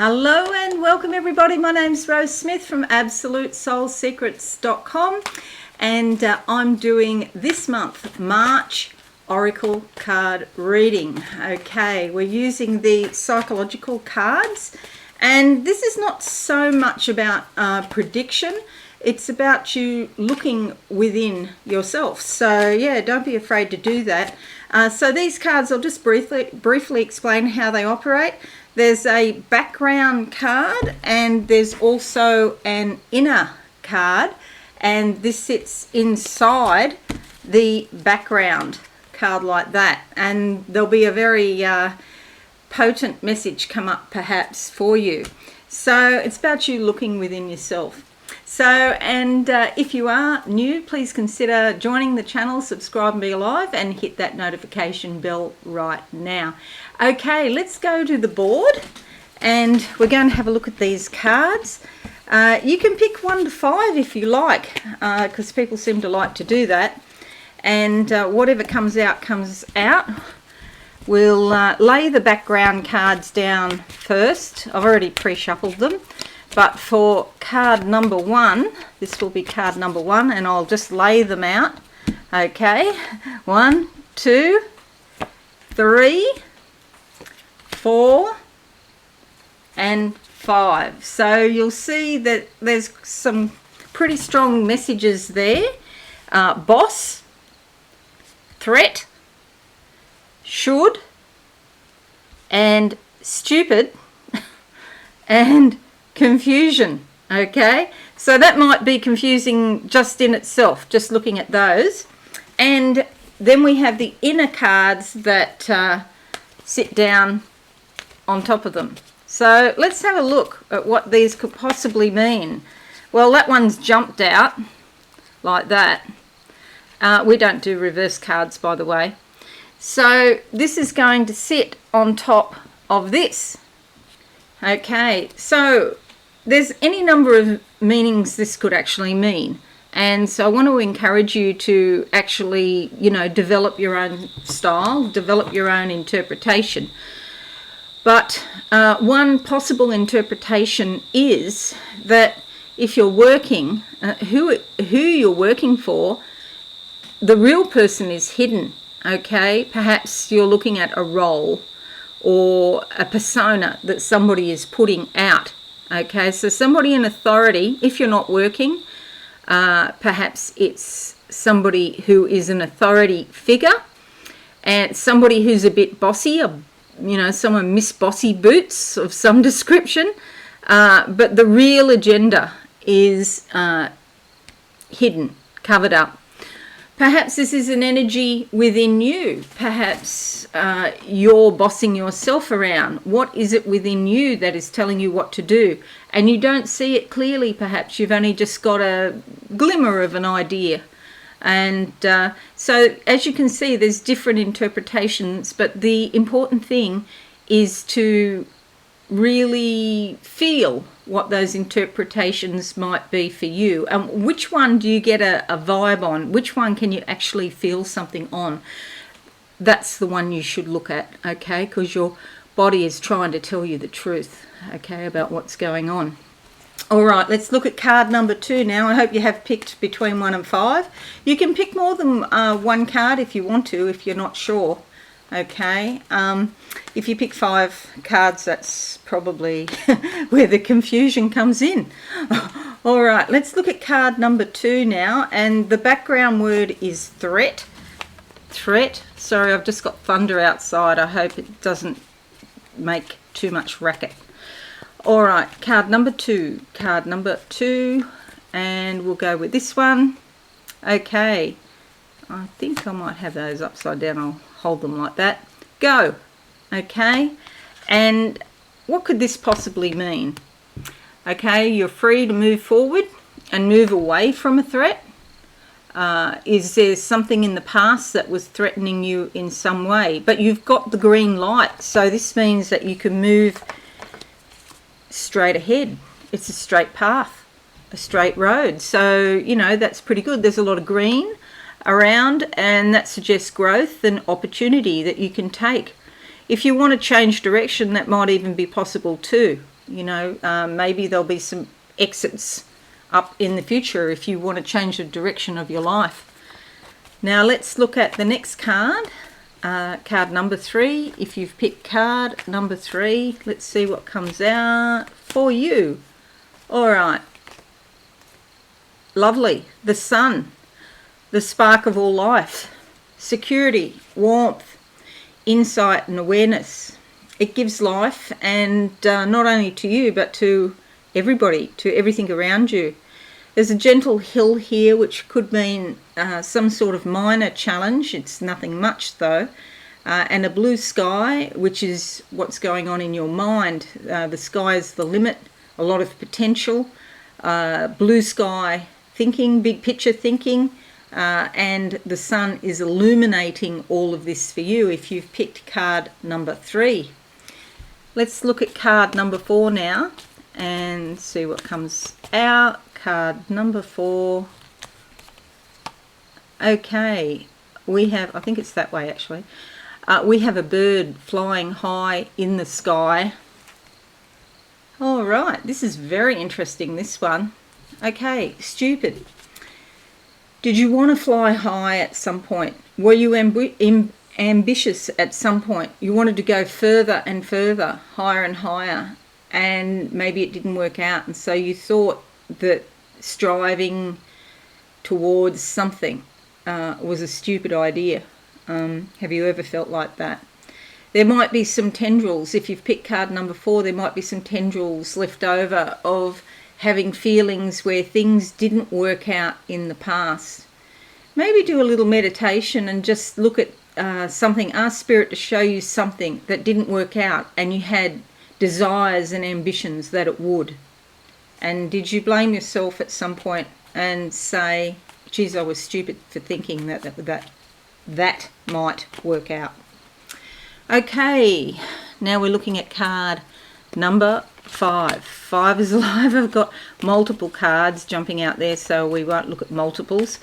Hello and welcome everybody. My name's Rose Smith from AbsoluteSoulSecrets.com and I'm doing this month March Oracle card reading. Okay, we're using the psychological cards and this is not so much about prediction. It's about you looking within yourself. So yeah, don't be afraid to do that. So these cards, I'll just briefly explain how they operate. There's a background card and there's also an inner card, and this sits inside the background card like that, and there'll be a very potent message come up perhaps for you. So it's about you looking within yourself. So, and if you are new, please consider joining the channel, subscribe and be alive, and hit that notification bell right now. Okay, let's go to the board and we're going to have a look at these cards. You can pick 1 to 5 if you like, because people seem to like to do that. And whatever comes out, comes out. We'll lay the background cards down first. I've already pre-shuffled them. But for card number 1, this will be card number 1, and I'll just lay them out. Okay, 1, 2, 3, 4, and 5. So you'll see that there's some pretty strong messages there. Boss, threat, should, and stupid, and confusion. Okay, so that might be confusing just in itself, just looking at those. And then we have the inner cards that sit down on top of them. So let's have a look at what these could possibly mean. Well, that one's jumped out like that. We don't do reverse cards, by the way. So this is going to sit on top of this. Okay, so there's any number of meanings this could actually mean, and so I want to encourage you to actually, develop your own style, develop your own interpretation. But one possible interpretation is that if you're working, who you're working for, the real person is hidden. Okay, perhaps you're looking at a role or a persona that somebody is putting out. Okay, so somebody in authority, if you're not working, perhaps it's somebody who is an authority figure, and somebody who's a bit bossy, someone Miss Bossy Boots of some description, but the real agenda is hidden, covered up. Perhaps this is an energy within you. Perhaps you're bossing yourself around. What is it within you that is telling you what to do? And you don't see it clearly, perhaps. You've only just got a glimmer of an idea. And so, as you can see, there's different interpretations. But the important thing is to really feel what those interpretations might be for you, and which one do you get a vibe on, which one can you actually feel something on. That's the one you should look at, okay, because your body is trying to tell you the truth, okay, about what's going on. All right, let's look at card number 2 now. I hope you have picked between 1 and 5. You can pick more than one card if you want to, if you're not sure. Okay, if you pick 5 cards, that's probably where the confusion comes in. All right, let's look at card number 2 now, and the background word is threat. Threat. Sorry, I've just got thunder outside. I hope it doesn't make too much racket. All right, card number 2. Card number 2, and we'll go with this one. Okay, I think I might have those upside down. I'll hold them like that. Go. Okay, and what could this possibly mean? Okay, you're free to move forward and move away from a threat. Is there something in the past that was threatening you in some way? But you've got the green light, so this means that you can move straight ahead. It's a straight path, a straight road. So, that's pretty good. There's a lot of green around, and that suggests growth and opportunity that you can take. If you want to change direction, that might even be possible too. You know, maybe there'll be some exits up in the future if you want to change the direction of your life. Now let's look at the next card, card number 3. If you've picked card number 3, let's see what comes out for you. All right, lovely. The sun, the spark of all life, security, warmth, insight and awareness. It gives life, and not only to you but to everybody, to everything around you. There's a gentle hill here, which could mean some sort of minor challenge. It's nothing much though. And a blue sky, which is what's going on in your mind. The sky is the limit, a lot of potential. Blue sky thinking, big picture thinking. And the sun is illuminating all of this for you if you've picked card number 3. Let's look at card number 4 now and see what comes out. Card number 4. Okay, we have, I think it's that way actually, we have a bird flying high in the sky. All right, this is very interesting, this one. Okay, stupid. Did you want to fly high at some point? Were you ambitious at some point? You wanted to go further and further, higher and higher, and maybe it didn't work out, and so you thought that striving towards something was a stupid idea. Have you ever felt like that? There might be some tendrils. If you've picked card number 4, there might be some tendrils left over of having feelings where things didn't work out in the past. Maybe do a little meditation and just look at something, ask Spirit to show you something that didn't work out and you had desires and ambitions that it would. And did you blame yourself at some point and say, geez, I was stupid for thinking that might work out. Okay, now we're looking at card number 5. 5 is alive. I've got multiple cards jumping out there, so we won't look at multiples.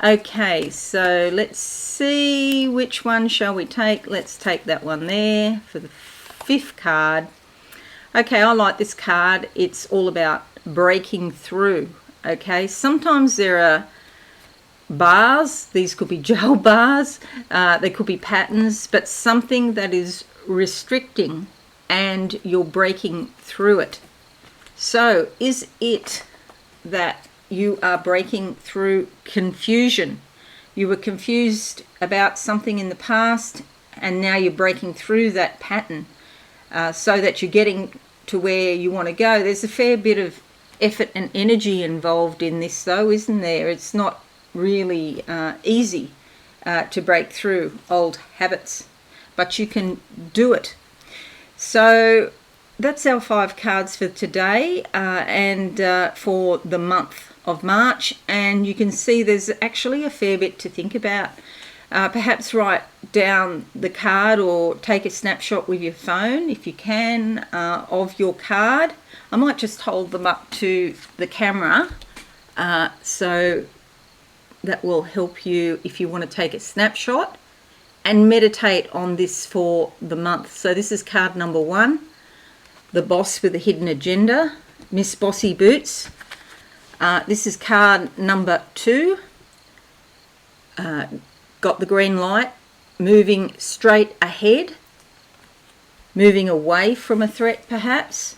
Okay, so let's see, which one shall we take? Let's take that one there for the 5th card. Okay, I like this card. It's all about breaking through. Okay, sometimes there are bars. These could be gel bars, they could be patterns, but something that is restricting and you're breaking through it. So is it that you are breaking through confusion? You were confused about something in the past and now you're breaking through that pattern so that you're getting to where you want to go. There's a fair bit of effort and energy involved in this though, isn't there? It's not really easy to break through old habits, but you can do it. So that's our 5 cards for today and for the month of March, and you can see there's actually a fair bit to think about. Perhaps write down the card or take a snapshot with your phone if you can of your card. I might just hold them up to the camera so that will help you if you want to take a snapshot and meditate on this for the month. So this is card number 1, the boss with a hidden agenda, Miss Bossy Boots. This is card number 2, got the green light, moving straight ahead, moving away from a threat perhaps.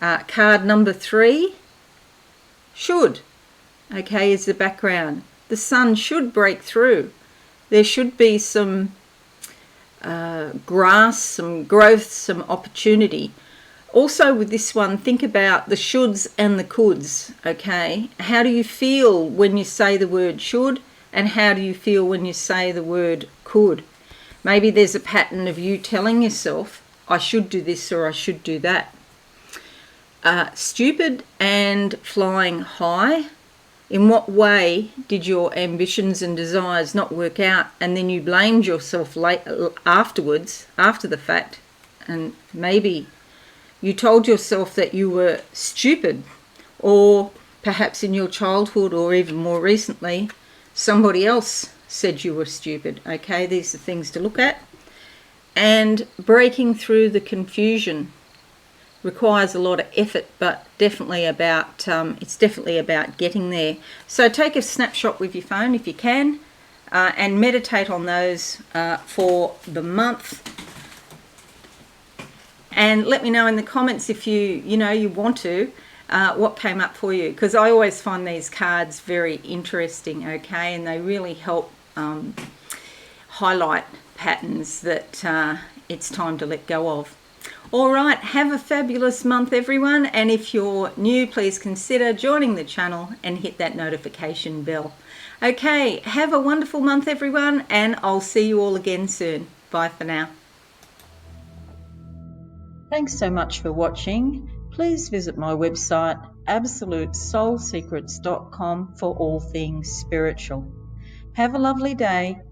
Card number 3, should. Okay, is the background. The sun should break through. There should be some grass, some growth, some opportunity. Also with this one, think about the shoulds and the coulds, okay? How do you feel when you say the word should, and how do you feel when you say the word could? Maybe there's a pattern of you telling yourself, I should do this or I should do that. Stupid and flying high. In what way did your ambitions and desires not work out, and then you blamed yourself afterwards, after the fact, and maybe you told yourself that you were stupid, or perhaps in your childhood or even more recently, somebody else said you were stupid. Okay, these are things to look at. And breaking through the confusion. requires a lot of effort, but definitely about it's definitely about getting there. So take a snapshot with your phone if you can, and meditate on those for the month. And let me know in the comments if you want to, what came up for you, because I always find these cards very interesting, okay, and they really help highlight patterns that it's time to let go of. All right, have a fabulous month, everyone, and if you're new, please consider joining the channel and hit that notification bell. Okay, have a wonderful month, everyone, and I'll see you all again soon. Bye for now. Thanks so much for watching. Please visit my website absolutesoulsecrets.com for all things spiritual. Have a lovely day.